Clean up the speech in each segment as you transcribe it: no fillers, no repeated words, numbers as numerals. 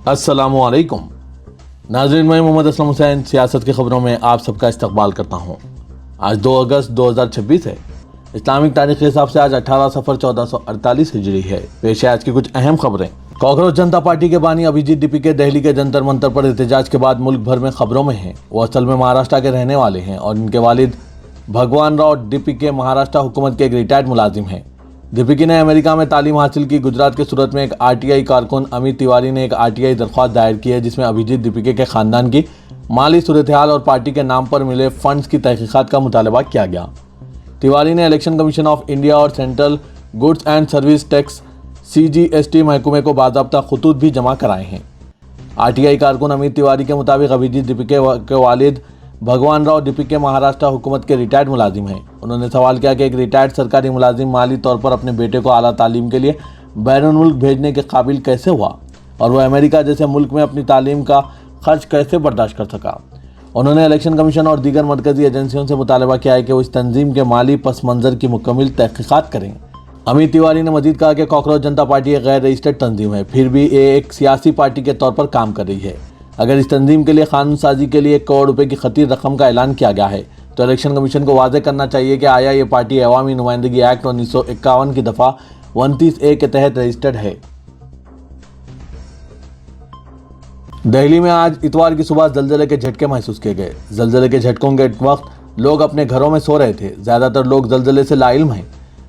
अस्सलामुअलैकुम नाज़रीन, मैं मोहम्मद असलम हुसैन सियासत की खबरों में आप सबका इस्तकबाल करता हूँ। आज 2 अगस्त 2026 है। इस्लामिक तारीख के हिसाब से आज 18 सफ़र 1448 हिजरी है। पेश है आज की कुछ अहम खबरें। कांग्रेस जनता पार्टी के बानी अभिजीत दीपिके दिल्ली के जंतर मंतर पर एहतजाज के बाद मुल्क भर में खबरों में हैं। वो असल में महाराष्ट्र के रहने वाले हैं और इनके वालिद भगवान राव दीपिके महाराष्ट्र हुकूमत के एक रिटायर्ड मुलाजिम हैं। दीपिके ने अमेरिका में तालीम हासिल की। गुजरात के सूरत में एक आरटीआई कारकुन अमित तिवारी ने एक आरटीआई दरख्वास्त दायर की है, जिसमें अभिजीत दीपिके के खानदान की माली सूरत-ए-हाल और पार्टी के नाम पर मिले फंड्स की तहकीकात का मुतालबा किया गया। तिवारी ने इलेक्शन कमीशन ऑफ इंडिया और central goods and service tax CGST महकमे को बाज़ाब्ता खतूत भी जमा कराए हैं। आरटीआई कारकुन अमित तिवारी के मुताबिक अभिजीत दीपिके के वालिद भगवान राव दीपिके महाराष्ट्र हुकूमत के रिटायर्ड मुलाजिम हैं। उन्होंने सवाल किया कि एक रिटायर्ड सरकारी मुलाजिम माली तौर पर अपने बेटे को आला तालीम के लिए बैरून मुल्क भेजने के काबिल कैसे हुआ और वह अमेरिका जैसे मुल्क में अपनी तालीम का खर्च कैसे बर्दाश्त कर सका। उन्होंने इलेक्शन कमीशन और दीगर मरकजी एजेंसियों से मुतालबा किया है कि वो इस तंजीम के माली पस मंज़र की मुकम्मल तहकीकात करें। अमित तिवारी ने मजीद कहा कि कांग्रेस जनता पार्टी एक गैर रजिस्टर्ड तंजीम है, फिर भी ये एक सियासी पार्टी के तौर पर काम कर रही है। अगर इस तंजीम के लिए कानून साजी के लिए 1 करोड़ रुपए की खतीर रकम का ऐलान किया गया है तो इलेक्शन कमीशन को वाज़ेह करना चाहिए कि आया ये पार्टी अवामी नुमाइंदगी एक्ट 1951 की दफ़ा 29A के तहत रजिस्टर्ड है। दिल्ली में आज इतवार की सुबह जल्जले के झटके महसूस किए गए। जल्जले के झटकों के वक्त लोग अपने घरों में सो रहे थे। ज़्यादातर लोग जल्जले से लाइल्म हैं।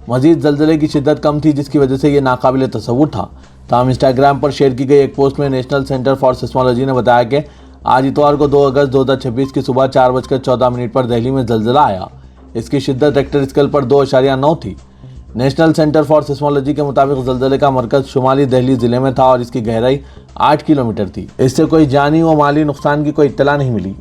मजीद जल्जले की शिद्दत कम थी, जिसकी वजह से ये नाकाबिल तसव्वुर था। ताहम इंस्टाग्राम पर शेयर की गई एक पोस्ट में नेशनल सेंटर फॉर सिस्मोलॉजी ने बताया कि आज इतवार को 2 अगस्त 2026 की सुबह 4:14 पर दिल्ली में जल्जला आया। इसकी शिद्दत रेक्टर स्केल पर 2.9 थी। नेशनल सेंटर फॉर सिस्मोलॉजी के मुताबिक जल्जले का मरकज शुमाली दिल्ली जिले में था और इसकी गहराई 8 किलोमीटर थी। इससे कोई जानी व माली नुकसान की कोई इत्तला नहीं मिली।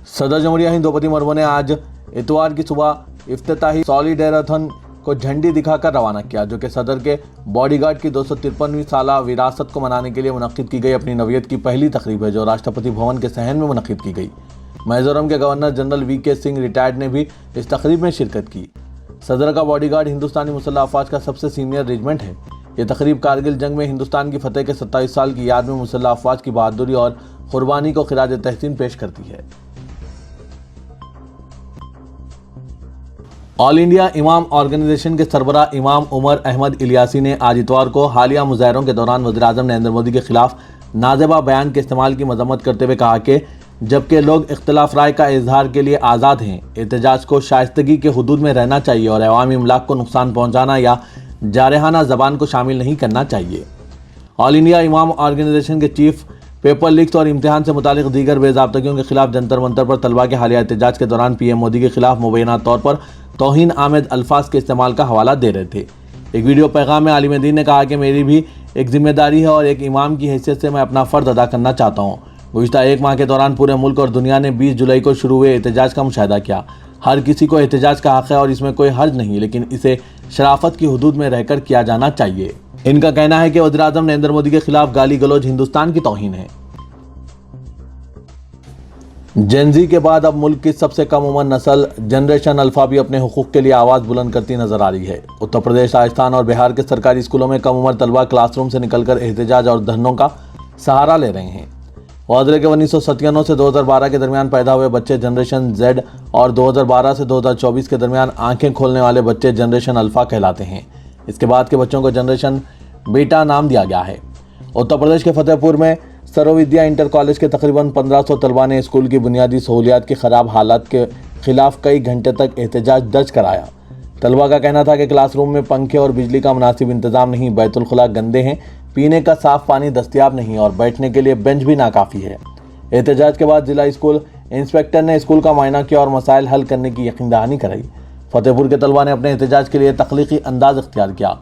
सदर जमहूरिया हिंद द्रौपदी मुर्मू ने आज इतवार की सुबह इफ्तिताही सॉलिडेरेथन को झंडी दिखाकर रवाना किया, जो कि सदर के बॉडीगार्ड की 253वीं साला विरासत को मनाने के लिए मुनक्किद की गई अपनी नवियत की पहली तकरीब है, जो राष्ट्रपति भवन के सहन में मुनक्किद की गई। मिजोरम के governor general VK Singh retired ने भी इस तकरीब में शिरकत की। सदर का बॉडीगार्ड हिंदुस्तानी मुसल्लह अफवाज का सबसे सीनियर रेजिमेंट है। ये तकरीब कारगिल जंग में हिंदुस्तान की फतेह के 27 साल की याद में मुसल्लह अफवाज की बहादुरी और कुर्बानी को खिराज तहसीन पेश करती है। ऑल इंडिया इमाम ऑर्गेनाइजेशन के सरबराह इमाम उमर अहमद इलियासी ने आज इतवार को हालिया मुजाहरों के दौरान वज़ीर-ए-आज़म नरेंद्र मोदी के खिलाफ नाज़ेबा बयान के इस्तेमाल की मजम्मत करते हुए कहा कि जबकि लोग इख्तिलाफ राय का इजहार के लिए आज़ाद हैं, एहतजाज को शाइस्तगी के हुदूद में रहना चाहिए और अवामी इमलाक को नुकसान पहुँचाना या जारहाना ज़बान को शामिल नहीं करना चाहिए। ऑल इंडिया इमाम ऑर्गेनाइजेशन के चीफ पेपर लीक्स और इम्तिहान से मुतालिक दीगर बेज़ाब्तगियों के खिलाफ जंतर मंतर पर तलबा के हालिया एहतजाज के दौरान PM मोदी के खिलाफ मुबैना तौर पर तौहीन आमेद अल्फाज के इस्तेमाल का हवाला दे रहे थे। एक वीडियो पैगाम में आलिम दीन ने कहा कि मेरी भी एक जिम्मेदारी है और एक इमाम की हैसियत से मैं अपना फ़र्ज अदा करना चाहता हूँ। गुज़िश्ता 1 माह के दौरान पूरे मुल्क और दुनिया ने 20 जुलाई को शुरू हुए एहतजाज का मुशाहिदा किया। हर किसी को एहतजाज का हक़ है और इसमें कोई हर्ज नहीं, लेकिन इसे शराफत की हुदूद में रहकर किया जाना चाहिए। इनका कहना है कि वज़ीर-ए-आज़म नरेंद्र मोदी के खिलाफ गाली गलौज हिंदुस्तान की तौहीन है। जेन-ज़ी के बाद अब मुल्क की सबसे कम उम्र नस्ल जनरेशन अल्फा भी अपने हुकूक के लिए आवाज़ बुलंद करती नजर आ रही है। उत्तर प्रदेश, राजस्थान और बिहार के सरकारी स्कूलों में कम उम्र तलबा क्लासरूम से निकलकर एहतजाज और धरनों का सहारा ले रहे हैं। वाज़े के 1997 से 2012 के दरमियान पैदा हुए बच्चे जनरेशन Z और 2012 से 2024 के दरमियान आंखें खोलने वाले बच्चे जनरेशन अल्फा कहलाते हैं। इसके बाद के बच्चों को जनरेशन बीटा नाम दिया गया है। उत्तर प्रदेश के फतेहपुर में सर्वविद्या इंटर कॉलेज के तकरीबन 1500 तलबा ने स्कूल की बुनियादी सहूलियात की ख़राब हालत के खिलाफ कई घंटे तक एहतजाज दर्ज कराया। तलबा का कहना था कि क्लासरूम में पंखे और बिजली का मुनासिब इंतज़ाम नहीं, बैतुल खुला गंदे हैं, पीने का साफ़ पानी दस्तियाब नहीं और बैठने के लिए बेंच भी नाकाफ़ी है। एहतजाज के बाद जिला स्कूल इंस्पेक्टर ने स्कूल का मुआयना किया और मसाइल हल करने की यकीन दहानी कराई। फतेहपुर के तलबा ने अपने एहतजाज के लिए तख्लीकी अंदाज इख्तियार किया।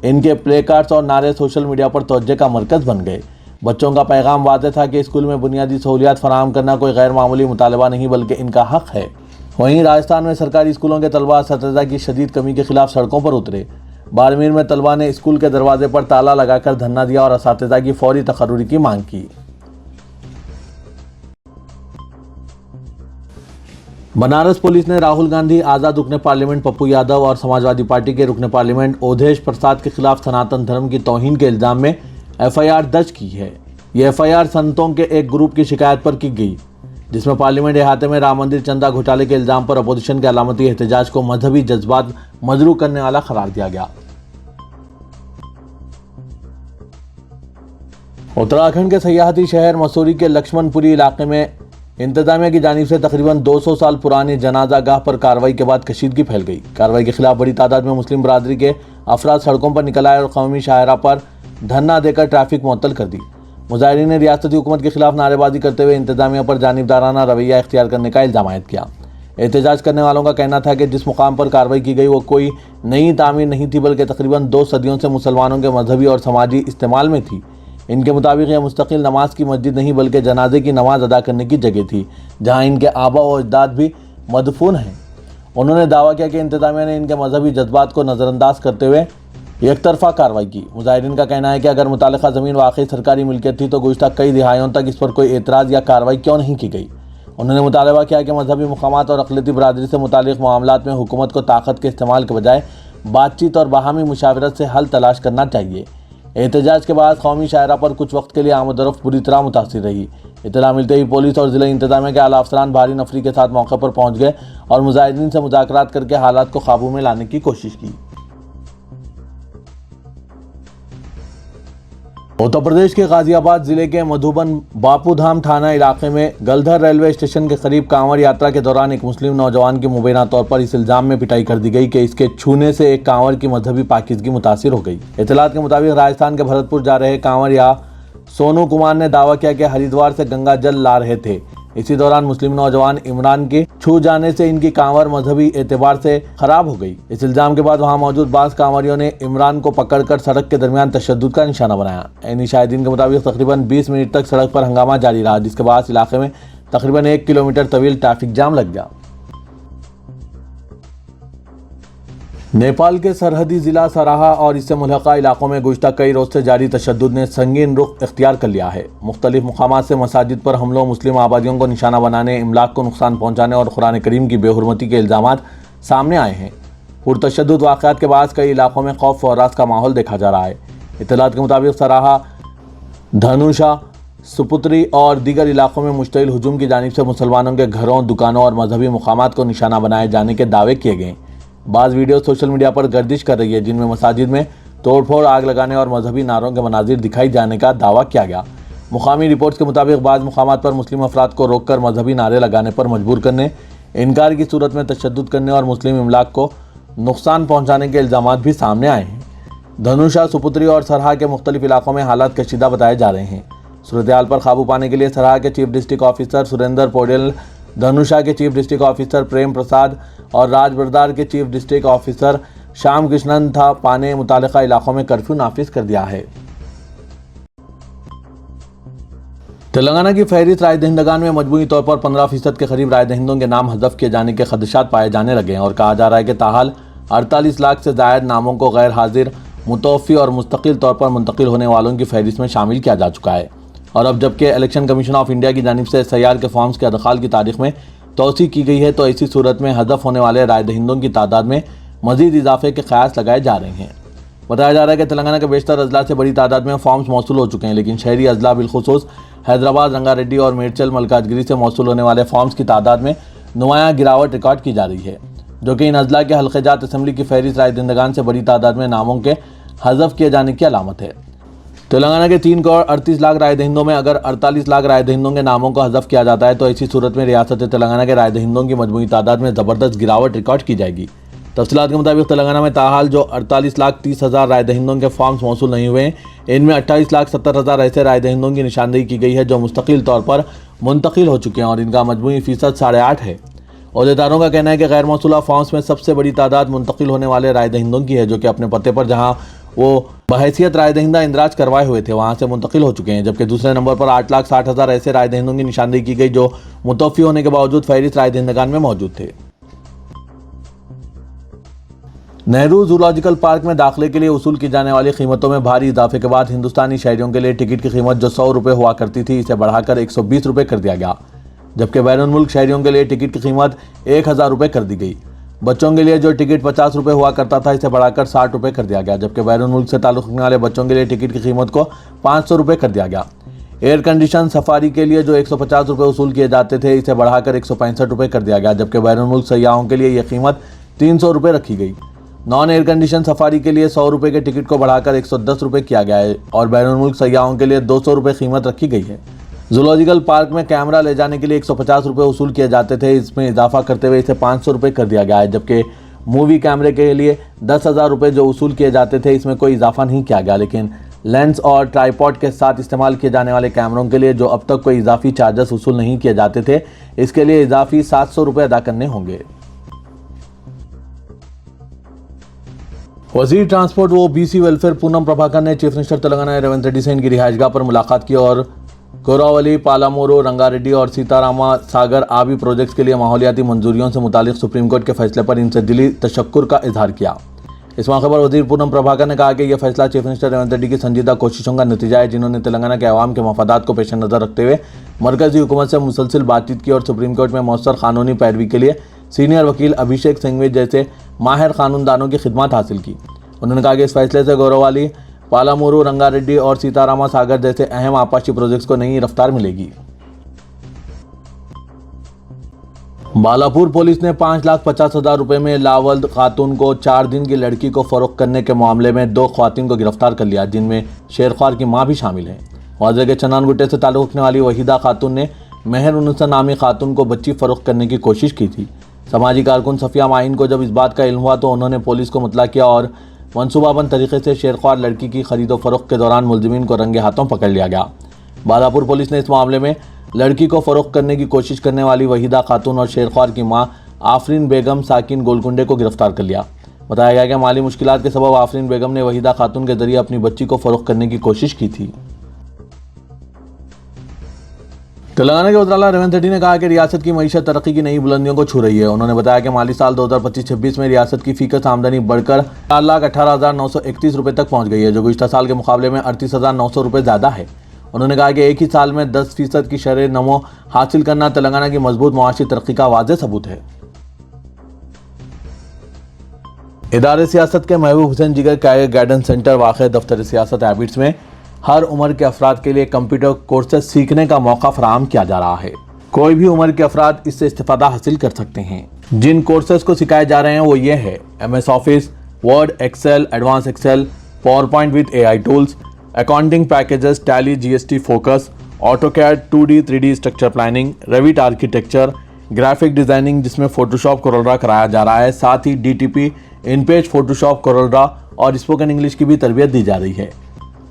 इनके प्ले कार्ड्स और नारे सोशल मीडिया पर तवज्जो का मरकज़ बन गए। बच्चों का पैगाम वाज़ेह था कि स्कूल में बुनियादी सहूलियात फराहम करना कोई गैर मामूली मुतालबा नहीं बल्कि इनका हक़ है। वहीं राजस्थान में सरकारी स्कूलों के तलबा असतिज़ा की शदीद कमी के खिलाफ सड़कों पर उतरे। बाड़मेर में तलबा ने स्कूल के दरवाजे पर ताला लगाकर धरना दिया और असतिज़ा की फौरी तकर्रुरी की मांग की। बनारस पुलिस ने राहुल गांधी, आज़ाद रुकने पार्लियामेंट पप्पू यादव और समाजवादी पार्टी के रुकने पार्लियामेंट ओधेश प्रसाद के खिलाफ सनातन धर्म की तौहीन के इल्जाम में एफआईआर दर्ज की है। ये एफआईआर संतों के एक ग्रुप की शिकायत पर की गई, जिसमें पार्लियामेंट अहाते में राम मंदिर चंदा घोटाले के इल्जाम पर अपोजिशन के अलामती एहतजाज को मजहबी जज्बात मजरू करने वाला करार दिया गया। उत्तराखंड के सयाहती शहर मसूरी के लक्ष्मणपुरी इलाके में इंतजामिया की जानिब से तकरीबन 200 साल पुरानी जनाजा गाह पर कार्रवाई के बाद कशीदगी फैल गई। कार्रवाई के खिलाफ बड़ी तादाद में मुस्लिम बरादरी के अफराद सड़कों पर निकल आए और कौमी शाहरा पर धरना देकर ट्रैफिक मुअत्तल कर दी। मुजाहिरीन ने रियासती हुकूमत के खिलाफ नारेबाजी करते हुए इंतजामिया पर जानिबदाराना रवैया इख्तियार करने का इल्जाम आयद किया। एहतजाज करने वालों का कहना था कि जिस मुकाम पर कार्रवाई की गई वो कोई नई तामीर नहीं थी, बल्कि तकरीबन 2 सदियों से मुसलमानों के मजहबी और समाजी इस्तेमाल में थी। इनके मुताबिक यह मुस्तकिल नमाज की मस्जिद नहीं बल्कि जनाजे की नमाज अदा करने की जगह थी, जहां इनके आबा और अजदाद भी मदफून हैं। उन्होंने दावा किया कि इंतजामिया ने इनके मजहबी जज्बात को नज़रअंदाज करते हुए एक तरफा कार्रवाई की। मुजाहिरीन का कहना है कि अगर मुतालिका ज़मीन वाकई सरकारी मिल्कियत थी तो गुज़श्ता कई दिहाइयों तक इस पर कोई एतराज़ या कार्रवाई क्यों नहीं की गई। उन्होंने मुतालबा किया कि मजहबी मुकामात और अक़लियती बरादरी से मुतालिक मामलात में हुकूमत को ताकत के इस्तेमाल के बजाय बातचीत और बाहमी मुशावरत से हल तलाश करना चाहिए। एहतजाज के बाद कौमी शायरा पर कुछ वक्त के लिए आमदरफ्त बुरी तरह मुतासिर रही। इत्तला मिलते ही पुलिस और ज़िला इंतजामिया के आला अफसरान भारी नफरी के साथ मौके पर पहुंच गए और मुजाहिदीन से मुज़ाकरात करके हालात को काबू में लाने की कोशिश की। उत्तर प्रदेश के गाजियाबाद जिले के मधुबन बापूधाम थाना इलाके में गलधर रेलवे स्टेशन के करीब कांवड़ यात्रा के दौरान एक मुस्लिम नौजवान की मुबैना तौर पर इस इल्जाम में पिटाई कर दी गई कि इसके छूने से एक कांवड़ की मजहबी पाकीज़गी मुतासिर हो गई। इत्तलात के मुताबिक राजस्थान के भरतपुर जा रहे कांवड़िया सोनू कुमार ने दावा किया कि हरिद्वार से गंगा जल ला रहे थे। इसी दौरान मुस्लिम नौजवान इमरान के छू जाने से इनकी कांवर मजहबी एतबार से खराब हो गई। इस इल्जाम के बाद वहां मौजूद 22 कांवरियों ने इमरान को पकड़कर सड़क के दरमियान तशद्दुद का निशाना बनाया। इन शाहिदीन के मुताबिक तकरीबन 20 मिनट तक सड़क पर हंगामा जारी रहा, जिसके बाद इलाके में तकरीबन 1 किलोमीटर तवील ट्रैफिक जाम लग गया। नेपाल के सरहदी ज़िला सराहा और इससे मुल्हका इलाकों में गुज़श्ता कई रोज़ से जारी तशद्दुद ने संगीन रुख इख्तियार कर लिया है। मुख्तलिफ मकामात से मसाजिद पर हमलों, मुस्लिम आबादियों को निशाना बनाने, इमलाक को नुकसान पहुँचाने और कुरान करीम की बेहुरमती के इल्ज़ामात सामने आए हैं। पुरतशद्दुद वाक़यात के बाद कई इलाकों में खौफ और रास का माहौल देखा जा रहा है। इत्तलात के मुताबिक सराहा, धनुषा, सुपुत्री और दीगर इलाकों में मुश्तइल हुजूम की जानिब से मुसलमानों के घरों, दुकानों और मजहबी मकामात को निशाना बनाए जाने के दावे किए गए। बाज़ वीडियो सोशल मीडिया पर गर्दिश कर रही है, जिनमें मसाजिद में तोड़फोड़, आग लगाने और मजहबी नारों के मनाजिर दिखाई जाने का दावा किया गया। मुकामी रिपोर्ट्स के मुताबिक बाज़ मुकामात पर मुस्लिम अफराद को रोककर मजहबी नारे लगाने पर मजबूर करने, इनकार की सूरत में तशद्दुद करने और मुस्लिम इमलाक को नुकसान पहुँचाने के इल्ज़ामात भी सामने आए हैं। धनुषा, सुपुत्री और सरहा के मुख्तलिफ इलाकों में हालात कशीदा बताए जा रहे हैं। सूरत हाल पर काबू पाने के लिए सरहा के chief district officer Surendra Paudel, Dhanusha के चीफ डिस्ट्रिक्ट ऑफिसर प्रेम प्रसाद और राजबरदार के chief district officer Shyam Krishnan था ने मुतालिका इलाकों में कर्फ्यू नाफिज कर दिया है। तेलंगाना की फहरिस्त राय दहिंदगान में मजमूई तौर पर 15% के करीब राय दहिंदों के नाम हज़फ किए जाने के खदशात पाए जाने लगे हैं और कहा जा रहा है कि ताहाल 48 लाख से ज़ायद नामों को गैर हाजिर, मुतवफ़ी और मुस्तकिल तौर पर मुंतकिल होने वालों की फहरिस्त में शामिल किया जा चुका है। और अब जबकि इलेक्शन कमीशन ऑफ इंडिया की जानिब से SIR के फॉर्म्स के अदखाल की तारीख में तोसी की गई है, तो ऐसी सूरत में हज़फ होने वाले राय दहिंदों की तादाद में मज़ीद इजाफे के क़यास लगाए जा रहे हैं। बताया जा रहा है कि तेलंगाना के बेशतर अजला से बड़ी तादाद में फॉर्म्स मौसूल हो चुके हैं, लेकिन शहरी अजला बिलखुसूस हैदराबाद, रंगारेड्डी और मेडचल मलकाजगिरी से मौसूल होने वाले फॉर्म्स की तादाद में नुमायाँ गिरावट रिकॉर्ड की जा रही है, जो कि इन अजला के हल्क़े-जात असम्बली की फहरिस्त राय दहिंदगान से बड़ी तादाद में नामों के हज़फ किए जाने की अलामत है। तेलंगाना के 3 करोड़ 38 लाख राय दहिंदों में अगर 48 लाख राय दहिंदों के नामों को हज़फ किया जाता है, तो ऐसी सूरत में रियासत तेलंगाना के राय दहिंदों की मजमूई तादाद में ज़बरदस्त गिरावट रिकॉर्ड की जाएगी। तफसीलात के मुताबिक तेलंगाना में ताहाल जो 48,30,000 राय दहिंदों के फॉर्म्स मौसूल नहीं हुए हैं, इनमें 28,70,000 ऐसे राय दहिंदों की निशानदेही की गई है जो मुस्तकिल तौर पर मुंतकिल हो चुके हैं और इनका मजमूई फ़ीसद 8.5 है। अहदेदारों का कहना है कि गैर मौसूला फॉर्म्स में सबसे बड़ी तादाद मुंतकिल होने वाले राय दहिंदों की है, जो कि अपने पते पर जहाँ वो बहैसियत राय दहिंदा इंदराज करवाए हुए थे वहाँ से मुंतकिल हो चुके हैं। जबकि दूसरे नंबर पर 8,60,000 ऐसे राय दहिंदों की निशानदेही की गई जो मुतवफ़ी होने के बावजूद फहरिस्त राय दहिंदगान में मौजूद थे। नेहरू जूलॉजिकल पार्क में दाखिले के लिए वसूल की जाने वाली कीमतों में भारी इजाफे के बाद हिंदुस्तानी शहरियों के लिए टिकट की कीमत जो 100 रुपये हुआ करती थी, इसे बढ़ाकर 120 रुपये कर दिया गया। जबकि बैरून मुल्क शहरियों के लिए टिकट की कीमत 1000 रुपये कर दी गई। बच्चों के लिए जो टिकट 50 रुपये हुआ करता था इसे बढ़ाकर 60 रुपये कर दिया गया, जबकि बैरून मुल्क से ताल्लुक़ रखने वाले बच्चों के लिए टिकट की कीमत को 500 रुपये कर दिया गया। एयर कंडीशन सफारी के लिए जो 150 रुपये वसूल किए जाते थे इसे बढ़ाकर 165 रुपये कर दिया गया, जबकि बैरून मुल्क सयाहों के लिए यह कीमत 300 रुपये रखी गई। नॉन एयर कंडीशन सफारी के लिए 100 रुपये के टिकट को बढ़ाकर 110 रुपये किया गया है और बैरून मुल्क सयाहों के लिए 200 रुपये कीमत रखी गई है। जूलॉजिकल पार्क में कैमरा ले जाने के लिए 150 रुपये वसूल किए जाते थे, इसमें इजाफा करते हुए इसे 500 रुपये कर दिया गया है, जबकि मूवी कैमरे के लिए 10,000 रुपये जो वसूल किए जाते थे इसमें कोई इजाफा नहीं किया गया। लेकिन लेंस और ट्राइपॉड के साथ इस्तेमाल किए जाने वाले कैमरों के लिए जो अब तक कोई इजाफी चार्जेस वसूल नहीं किए जाते थे इसके लिए इजाफी 700 रुपये अदा करने होंगे। वजीर ट्रांसपोर्ट व बीसी वेलफेयर पूनम प्रभाकर ने चीफ मिनिस्टर तेलंगाना रेवंत रेड्डी से इनकी रिहाइशगाह पर मुलाकात की और गोरावली, पालामूरू, रंगारेड्डी और सीतारामा सागर आबी प्रोजेक्ट्स के लिए माहौलियाती मंजूरियों से मुतालिक सुप्रीम कोर्ट के फैसले पर इनसे दिली तशक्कुर का इजहार किया। इस मौके पर वजीर पूनम प्रभाकर ने कहा कि यह फैसला चीफ मिनिस्टर रेवंत रेड्डी की संजीदा कोशिशों का नतीजा है, जिन्होंने तेलंगाना के अवाम के मफादात को पेश नज़र रखते हुए मरकजी हुकूमत से मुसलसिल बातचीत की और सुप्रीम कोर्ट में मौसर कानूनी पैरवी के लिए सीनियर वकील अभिषेक सिंघवी जैसे माहिर कानूनदानों की खिदमत हासिल की। उन्होंने कहा कि इस फैसले से गोरावली, पालामूरू, रंगारेड्डी और सीतारामा सागर जैसे अहम आपाशी प्रोजेक्ट्स को नई रफ्तार मिलेगी। बालापुर पुलिस ने 5,50,000 रुपए में लावल्द खातून को 4 दिन की लड़की को फरोख्त करने के मामले में 2 खवातीन को गिरफ्तार कर लिया, जिनमें शेरख्वार की मां भी शामिल है। वाज़े के चनानगुट्टे से ताल्लुक़ रखने वाली वहीदा खातून ने मेहर उन्नसा नामी खातून को बच्ची फरोख्त करने की कोशिश की थी। समाजी कारकुन सफिया माइन को जब इस बात का इल्म हुआ तो उन्होंने पुलिस को मुतला किया और मनसूबाबंद तरीके से शेरख्वार लड़की की खरीदो फरोख्त के दौरान मुलजिमीन को रंगे हाथों पकड़ लिया गया। बालापुर पुलिस ने इस मामले में लड़की को फरोख्त करने की कोशिश करने वाली वहीदा खातून और शेरख्वार की मां आफरीन बेगम साकिन गोलकुंडे को गिरफ्तार कर लिया। बताया गया कि माली मुश्किलात के सबब आफरीन बेगम ने वहीदा खातून के जरिए अपनी बच्ची को फरोख्त करने की कोशिश की थी। तेलंगाना के वज़ीर रेवंत रेड्डी ने कहा कि रियासत की मईशत तरक्की की नई बुलंदियों को छू रही है। उन्होंने बताया कि माली साल 2025-26 में रियासत की फीकस आमदनी बढ़कर 4,18,931 रुपये तक पहुंच गई है, जो गुज़िश्ता साल के मुकाबले में 38,900 रुपये ज़्यादा है। उन्होंने कहा कि एक ही साल में 10% की शरह नमो हासिल करना तेलंगाना की मजबूत मुआशी तरक्की का वाज़ेह सबूत है। इदारे सियासत के महबूब हुसैन जिगर कैरियर गाइडेंस सेंटर वाक़े दफ्तर सियासत हैबिट्स में हर उम्र के अफराद के लिए कंप्यूटर कोर्सेज सीखने का मौका फराहम किया जा रहा है। कोई भी उम्र के अफराद इससे इस्तिफादा हासिल कर सकते हैं। जिन कोर्सेज को सिखाए जा रहे हैं वो ये है: MS office, word, excel, advance excel, PowerPoint with AI tools, accounting packages, Tally, GST focus, AutoCAD, 2D 3D structure planning, Revit architecture, graphic designing जिसमें फोटोशॉप कोरोलरा कराया जा रहा है, साथ ही DTP, इनपेज फोटोशॉप कोरोलरा और स्पोकन इंग्लिश की भी तरबियत दी जा रही है।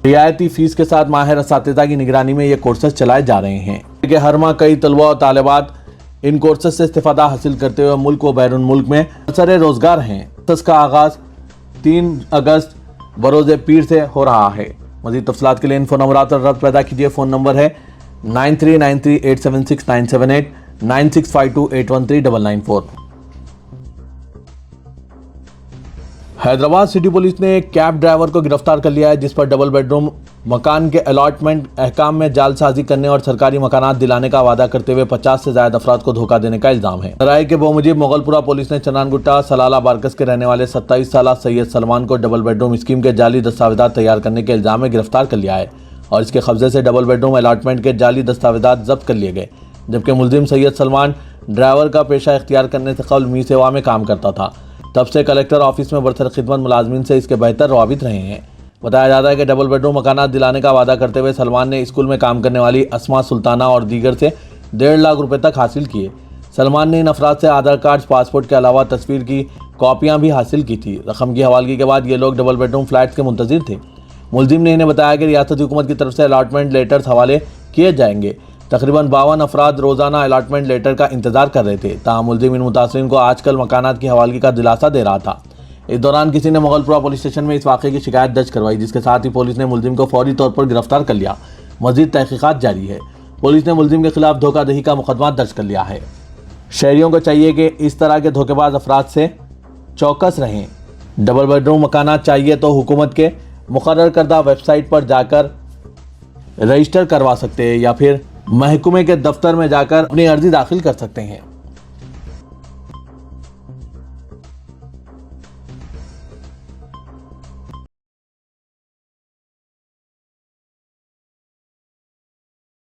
रियायती फीस के साथ माहिर असातिज़ा की निगरानी में ये कोर्सेज चलाए जा रहे हैं कि हर माह कई तलबा और तालिबात इन कोर्सेज से इस्तिफादा हासिल करते हुए मुल्क व बैरून मुल्क में सरे रोजगार हैं। कोर्सेज का आगाज़ 3 अगस्त बरोज़े पीर से हो रहा है। मज़ीद तफसीलात के लिए इन फ़ोन नंबरात पर रब्त पैदा कीजिए। फ़ोन नंबर है 9393876978, 9652813994। हैदराबाद सिटी पुलिस ने एक कैब ड्राइवर को गिरफ्तार कर लिया है, जिस पर डबल बेडरूम मकान के अलॉटमेंट अहकाम में जालसाजी करने और सरकारी मकानात दिलाने का वादा करते हुए 50 से ज्यादा अफराद को धोखा देने का इल्जाम है। राय के बमुजिब मोगलपुरा पुलिस ने चनानगुट्टा सलाला बारकस के रहने वाले 27 साल सैयद सलमान को डबल बेडरूम स्कीम के जाली दस्तावेजात तैयार करने के इल्जाम में गिरफ्तार कर लिया है और इसके कब्जे से डबल बेडरूम अलॉटमेंट के जाली दस्तावेजात जब्त कर लिए गए, जबकि मुलजिम सैयद सलमान ड्राइवर का पेशा इख्तियार करने से कबल मी सेवा में काम करता था। तब से कलेक्टर ऑफिस में बरसर खिदमत मुलाजमीन से इसके बेहतर रवाबित रहे हैं। बताया जाता है कि डबल बेडरूम मकानात दिलाने का वादा करते हुए सलमान ने स्कूल में काम करने वाली अस्मा सुल्ताना और दीगर से 1.5 लाख रुपए तक हासिल किए। सलमान ने इन अफराद से आधार कार्ड, पासपोर्ट के अलावा तस्वीर की कॉपियां भी हासिल की थी। रकम की हवालगी के बाद ये लोग डबल बेडरूम फ्लैट्स के मुंतजिर थे। मुलजिम ने इन्हें बताया कि रियासती हुकूमत की तरफ से अलॉटमेंट लेटर्स हवाले किए जाएंगे। तकरीबन 52 अफराद रोजाना अलॉटमेंट लेटर का इंतजार कर रहे थे। ताहम मुलजिम इन मुतासरीन को आजकल मकानात की हवालगी का दिलासा दे रहा था। इस दौरान किसी ने मोगलपुरा पुलिस स्टेशन में इस वाक़े की शिकायत दर्ज करवाई, जिसके साथ ही पुलिस ने मुलजिम को फौरी तौर पर गिरफ्तार कर लिया। मजीद तहकीकात जारी है। पुलिस ने मुलजिम के खिलाफ धोखाधड़ी का मुकदमा दर्ज कर लिया है। शहरियों को चाहिए कि इस तरह के धोखेबाज अफराद से चौकस रहें। डबल बेडरूम मकानात चाहिए तो हुकूमत के मुकर्रर करदा वेबसाइट पर जाकर रजिस्टर करवा सकते हैं या फिर महकमे के दफ्तर में जाकर अपनी अर्जी दाखिल कर सकते हैं।